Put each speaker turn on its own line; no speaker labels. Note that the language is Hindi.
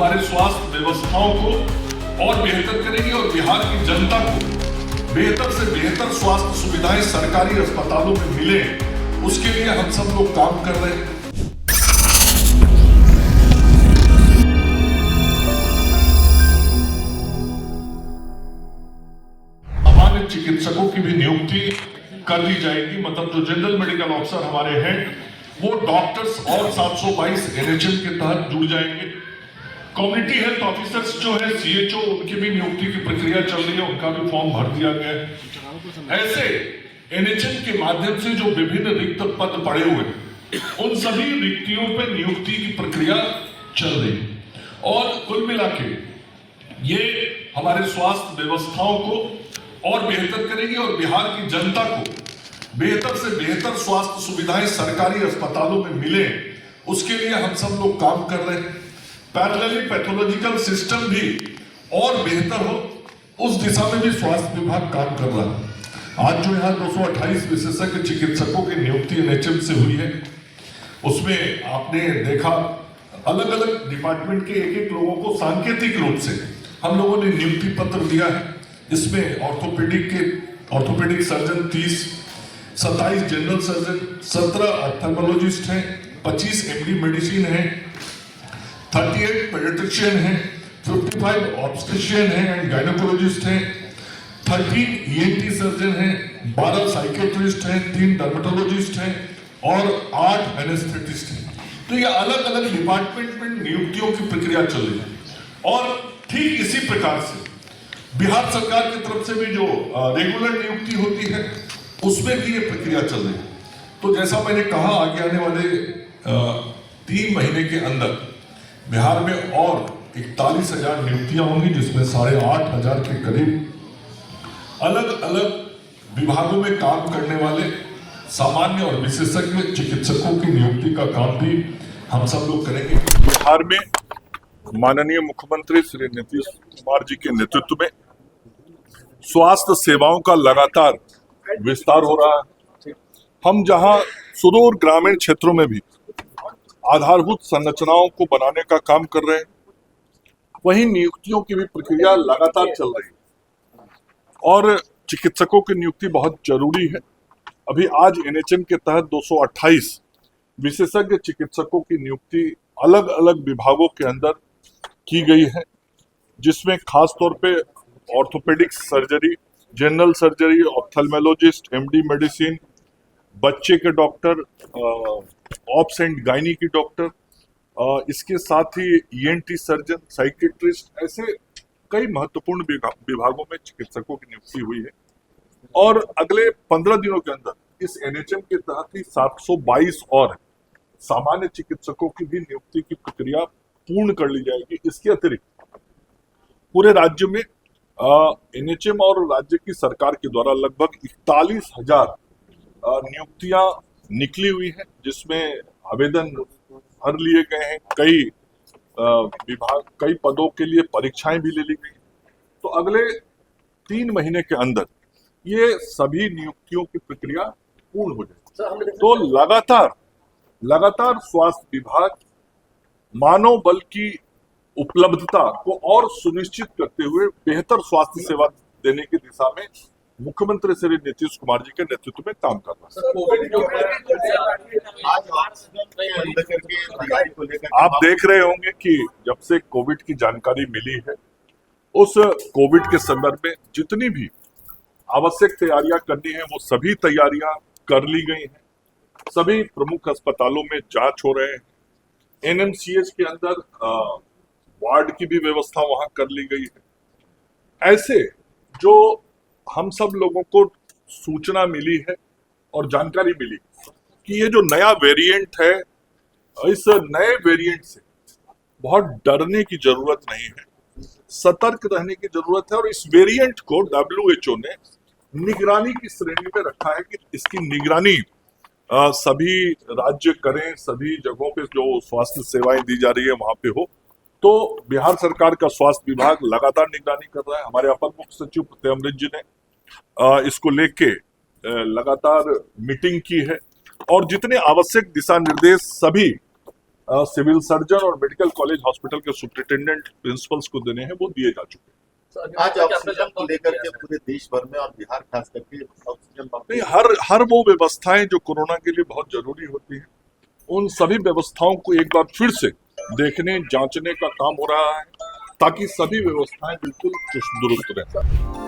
हमारे स्वास्थ्य व्यवस्थाओं को और बेहतर करेगी और बिहार की जनता को बेहतर से बेहतर स्वास्थ्य सुविधाएं सरकारी अस्पतालों में मिले, उसके लिए हम सब लोग काम कर रहे हैं। सामान्य चिकित्सकों की भी नियुक्ति कर दी जाएगी, मतलब जो जनरल मेडिकल ऑफिसर हमारे हैं वो डॉक्टर्स और 722 एनएचएम के तहत जुड़ जाएंगे। कम्युनिटी हेल्थ ऑफिसर्स जो है सीएचओ, उनकी भी नियुक्ति की प्रक्रिया चल रही है, उनका भी फॉर्म भर दिया गया है। ऐसे एनएचएम के माध्यम से जो विभिन्न रिक्त पद पड़े हुए उन सभी रिक्तियों पर नियुक्ति की प्रक्रिया चल रही है और कुल मिला के ये हमारे स्वास्थ्य व्यवस्थाओं को और बेहतर करेगी और बिहार की जनता को बेहतर से बेहतर स्वास्थ्य सुविधाएं सरकारी अस्पतालों में मिले, उसके लिए हम सब लोग काम कर रहे हैं। पैरेलली पैथोलॉजिकल सिस्टम भी और बेहतर हो, उस दिशा में भी स्वास्थ्य विभाग काम कर रहा है। आज जो यहाँ 228 विशेषज्ञ चिकित्सकों की नियुक्ति एनएचएम से हुई है, उसमें आपने देखा अलग अलग डिपार्टमेंट के एक लोगों को सांकेतिक रूप से हम लोगों ने नियुक्ति पत्र दिया है। इसमें orthopaedic surgeon 30, 27 general surgeon, 17 ophthalmologist हैं, 25 एमडी मेडिसिन हैं, 38 पेडियाट्रिशियन हैं, 55 ऑब्स्टेट्रिशियन हैं एंड गायनेकोलॉजिस्ट हैं, 13 ईएनटी सर्जन हैं, 12 साइकेट्रिस्ट हैं, 3 डर्मेटोलॉजिस्ट हैं और 8 एनेस्थेटिस्ट हैं। तो ये अलग अलग डिपार्टमेंट में नियुक्तियों की प्रक्रिया चल रही है और ठीक इसी प्रकार से बिहार सरकार की तरफ से भी जो रेगुलर नियुक्ति होती है उसमें भी ये प्रक्रिया चल रही है। तो जैसा मैंने कहा, आगे आने वाले 3 महीने के अंदर बिहार में और 41,000 नियुक्तियां होंगी, जिसमें 8,500 के करीब अलग अलग विभागों में काम करने वाले सामान्य और विशेषज्ञ चिकित्सकों की नियुक्ति का काम भी हम सब लोग करेंगे।
बिहार में माननीय मुख्यमंत्री श्री नीतीश कुमार जी के नेतृत्व में स्वास्थ्य सेवाओं का लगातार विस्तार हो रहा है। हम जहां सुदूर ग्रामीण क्षेत्रों में भी आधारभूत संरचनाओं को बनाने का काम कर रहे हैं, वहीं नियुक्तियों की भी प्रक्रिया लगातार चल रही है और चिकित्सकों की नियुक्ति बहुत जरूरी है। अभी आज एनएचएम के तहत 228 विशेषज्ञ चिकित्सकों की नियुक्ति अलग अलग विभागों के अंदर की गई है, जिसमें खास तौर पे orthopaedic surgery, general surgery, ophthalmologist, MD medicine, बच्चे के डॉक्टर, ऑप्स एंड गायनी की डॉक्टर, इसके साथ ही ईएनटी सर्जन, साइकेट्रिस्ट, ऐसे कई महत्वपूर्ण विभागों में चिकित्सकों की नियुक्ति हुई है और अगले 15 दिनों के अंदर इस एनएचएम के तहत ही 722 और सामान्य चिकित्सकों की भी नियुक्ति की प्रक्रिया पूर्ण कर ली जाएगी। इसके अतिरिक्त पूरे राज्य में एनएचएम और राज्य की सरकार के द्वारा लगभग 41,000 नियुक्तियां निकली हुई हैं, जिसमें आवेदन भर लिए गए हैं। कई पदों के लिए परीक्षाएं भी ले ली गई। तो अगले 3 महीने के अंदर ये सभी नियुक्तियों की प्रक्रिया पूर्ण हो जाएगी। तो लगातार स्वास्थ्य विभाग मानव बल की उपलब्धता को और सुनिश्चित करते हुए बेहतर स्वास्थ्य सेवा देने की दिशा में मुख्यमंत्री श्री नीतीश कुमार जी के नेतृत्व में काम कर रहा है। आप देख रहे होंगे कि जब से कोविड की जानकारी मिली है, उस कोविड के संदर्भ में जितनी भी आवश्यक तैयारियां करनी है वो सभी तैयारियां कर ली गई हैं। सभी प्रमुख अस्पतालों में जांच हो रहे हैं। एनएमसीएच के अंदर वार्ड की भी व्यवस्था वहां कर ली गई है। ऐसे जो हम सब लोगों को सूचना मिली है और जानकारी मिली कि ये जो नया वेरिएंट है, इस नए वेरिएंट से बहुत डरने की जरूरत नहीं है, सतर्क रहने की जरूरत है। और इस वेरिएंट को WHO ने निगरानी की श्रेणी में रखा है कि इसकी निगरानी सभी राज्य करें, सभी जगहों पे जो स्वास्थ्य सेवाएं दी जा रही है वहां पे हो। तो बिहार सरकार का स्वास्थ्य विभाग लगातार निगरानी कर रहा है। हमारे अपर मुख्य सचिव प्रत्यय अमृत जी ने इसको लेके लगातार मीटिंग की है और जितने आवश्यक दिशा निर्देश सभी सिविल सर्जन और मेडिकल कॉलेज हॉस्पिटल के सुप्रिंटेंडेंट प्रिंसिपल्स को देने हैं वो दिए जा चुके हैं।
आज ऑक्सीजन को लेकर के पूरे देश भर में और बिहार खास करके ऑक्सीजन पंप
नहीं, हर वो व्यवस्थाएं जो कोरोना के लिए बहुत जरूरी होती है, उन सभी व्यवस्थाओं को एक बार फिर से देखने जांचने का काम हो रहा है ताकि सभी व्यवस्थाएं बिल्कुल चुस्त दुरुस्त रहें।